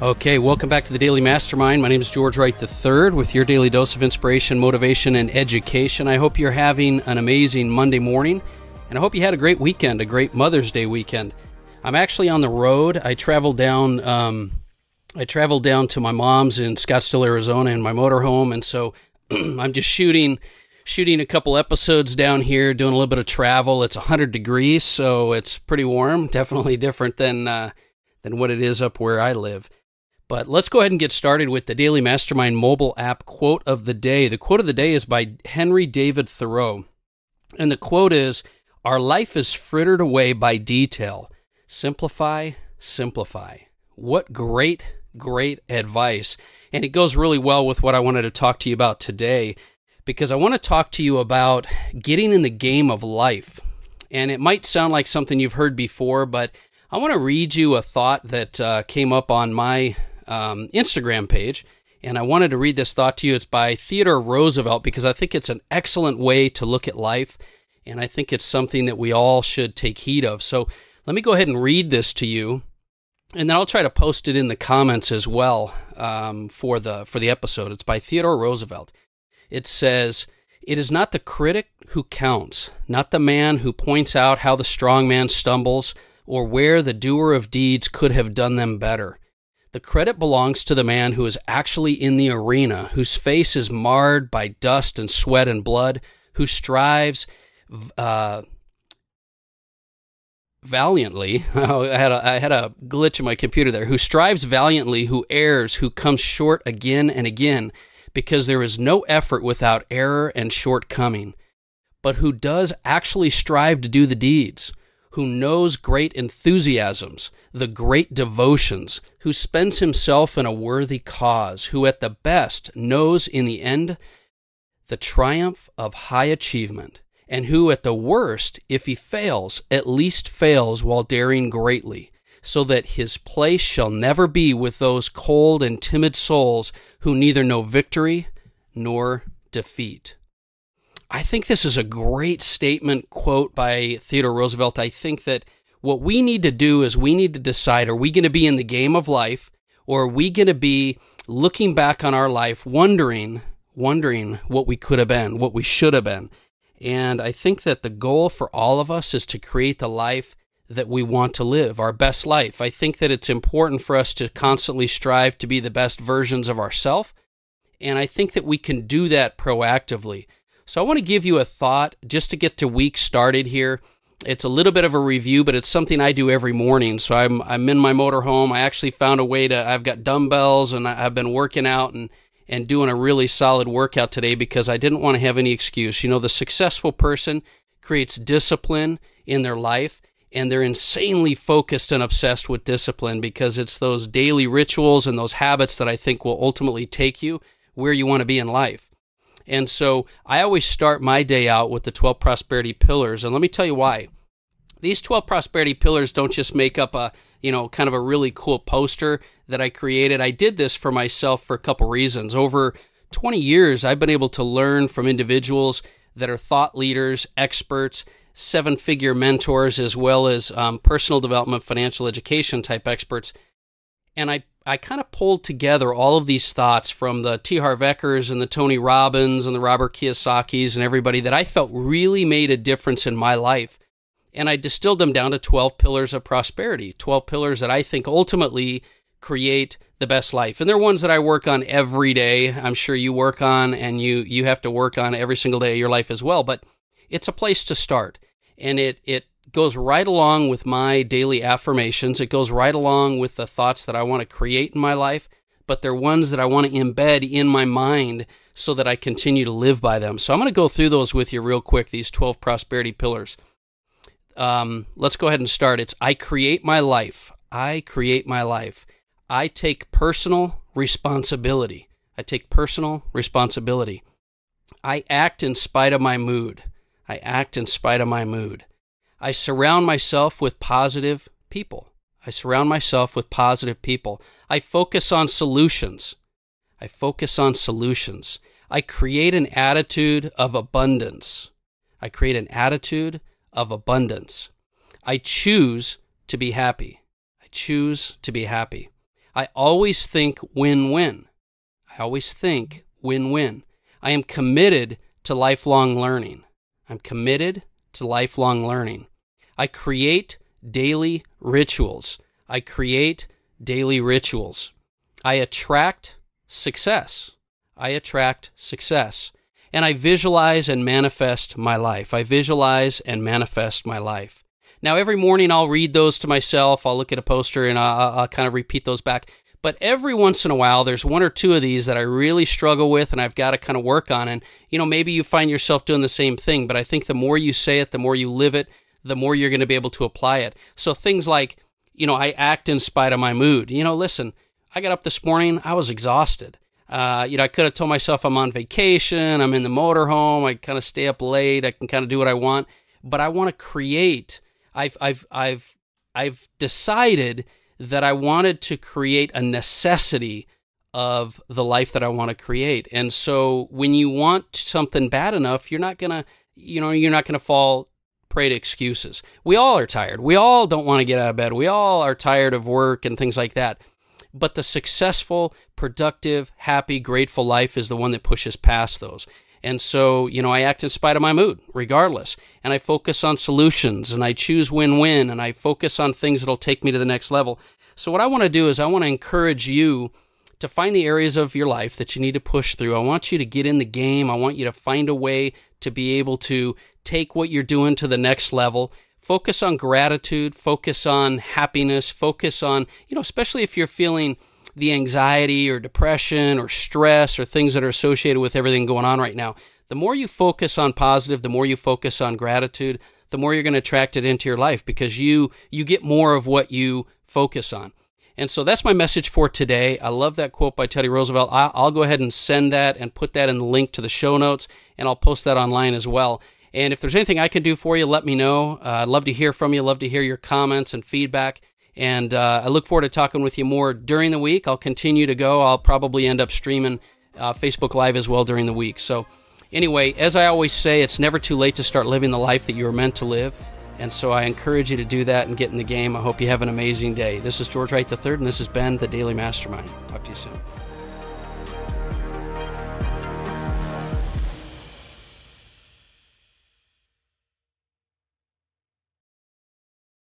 Okay, welcome back to the Daily Mastermind. My name is George Wright III with your daily dose of inspiration, motivation, and education. I hope you're having an amazing Monday morning, and I hope you had a great weekend, a great Mother's Day weekend. I'm actually on the road. I traveled down to my mom's in Scottsdale, Arizona, in my motorhome, and so I'm just shooting a couple episodes down here, doing a little bit of travel. It's 100 degrees, so it's pretty warm. Definitely different than what it is up where I live. But let's go ahead and get started with the Daily Mastermind mobile app quote of the day. The quote of the day is by Henry David Thoreau. And the quote is, "Our life is frittered away by detail. Simplify, simplify." What great advice. And it goes really well with what I wanted to talk to you about today, because I want to talk to you about getting in the game of life. And it might sound like something you've heard before, but I want to read you a thought that came up on my Instagram page, and I wanted to read this thought to you. It's by Theodore Roosevelt, because I think it's an excellent way to look at life, and I think it's something that we all should take heed of. So let me go ahead and read this to you, and then I'll try to post it in the comments as well for the episode. It's by Theodore Roosevelt. It says, "It is not the critic who counts, not the man who points out how the strong man stumbles, or where the doer of deeds could have done them better. The credit belongs to the man who is actually in the arena, whose face is marred by dust and sweat and blood, who strives valiantly." I had a glitch in my computer there. "Who strives valiantly, who errs, who comes short again and again, because there is no effort without error and shortcoming, but who does actually strive to do the deeds, who knows great enthusiasms, the great devotions, who spends himself in a worthy cause, who at the best knows in the end the triumph of high achievement, and who at the worst, if he fails, at least fails while daring greatly, so that his place shall never be with those cold and timid souls who neither know victory nor defeat." I think this is a great statement quote by Theodore Roosevelt. I think that what we need to do is we need to decide, are we going to be in the game of life, or are we going to be looking back on our life wondering what we could have been, what we should have been. And I think that the goal for all of us is to create the life that we want to live, our best life. I think that it's important for us to constantly strive to be the best versions of ourselves, and I think that we can do that proactively. So I want to give you a thought just to get the week started here. It's a little bit of a review, but it's something I do every morning. So I'm in my motorhome. I actually found a way I've got dumbbells, and I've been working out and doing a really solid workout today because I didn't want to have any excuse. You know, the successful person creates discipline in their life, and they're insanely focused and obsessed with discipline because it's those daily rituals and those habits that I think will ultimately take you where you want to be in life. And so I always start my day out with the 12 prosperity pillars. And let me tell you why. These 12 prosperity pillars don't just make up kind of a really cool poster that I created. I did this for myself for a couple reasons. Over 20 years, I've been able to learn from individuals that are thought leaders, experts, seven-figure mentors, as well as personal development, financial education type experts. And I kind of pulled together all of these thoughts from the T. Harv Ekers and the Tony Robbins and the Robert Kiyosakis and everybody that I felt really made a difference in my life. And I distilled them down to 12 pillars of prosperity, 12 pillars that I think ultimately create the best life. And they're ones that I work on every day. I'm sure you work on, and you have to work on every single day of your life as well. But it's a place to start. And it goes right along with my daily affirmations. It goes right along with the thoughts that I want to create in my life, but they're ones that I want to embed in my mind so that I continue to live by them. So I'm going to go through those with you real quick, these 12 prosperity pillars. Let's go ahead and start. It's I create my life. I create my life. I take personal responsibility. I take personal responsibility. I act in spite of my mood. I act in spite of my mood. I surround myself with positive people. I surround myself with positive people. I focus on solutions. I focus on solutions. I create an attitude of abundance. I create an attitude of abundance. I choose to be happy. I choose to be happy. I always think win-win. I always think win-win. I am committed to lifelong learning. I'm committed to lifelong learning. I create daily rituals. I create daily rituals. I attract success. I attract success. And I visualize and manifest my life. I visualize and manifest my life. Now, every morning I'll read those to myself. I'll look at a poster and I'll kind of repeat those back. But every once in a while, there's one or two of these that I really struggle with and I've got to kind of work on. And, maybe you find yourself doing the same thing, but I think the more you say it, the more you live it, the more you're going to be able to apply it. So things like, I act in spite of my mood. Listen, I got up this morning, I was exhausted. I could have told myself I'm on vacation, I'm in the motorhome, I kind of stay up late, I can kind of do what I want, but I want to create. I've decided that I wanted to create a necessity of the life that I want to create. And so when you want something bad enough, you're not going to fall prey to excuses. We all are tired. We all don't want to get out of bed. We all are tired of work and things like that. But the successful, productive, happy, grateful life is the one that pushes past those. And so, I act in spite of my mood, regardless. And I focus on solutions, and I choose win-win, and I focus on things that'll take me to the next level. So what I want to do is I want to encourage you to find the areas of your life that you need to push through. I want you to get in the game. I want you to find a way to be able to take what you're doing to the next level. Focus on gratitude, focus on happiness, focus on, especially if you're feeling the anxiety or depression or stress or things that are associated with everything going on right now. The more you focus on positive, the more you focus on gratitude, the more you're going to attract it into your life because you get more of what you focus on. And so that's my message for today. I love that quote by Teddy Roosevelt. I'll go ahead and send that and put that in the link to the show notes, and I'll post that online as well. And if there's anything I can do for you, let me know. I'd love to hear from you. Love to hear your comments and feedback. And I look forward to talking with you more during the week. I'll continue to go. I'll probably end up streaming Facebook Live as well during the week. So anyway, as I always say, it's never too late to start living the life that you were meant to live. And so I encourage you to do that and get in the game. I hope you have an amazing day. This is George Wright III, and this has been the Daily Mastermind. Talk to you soon.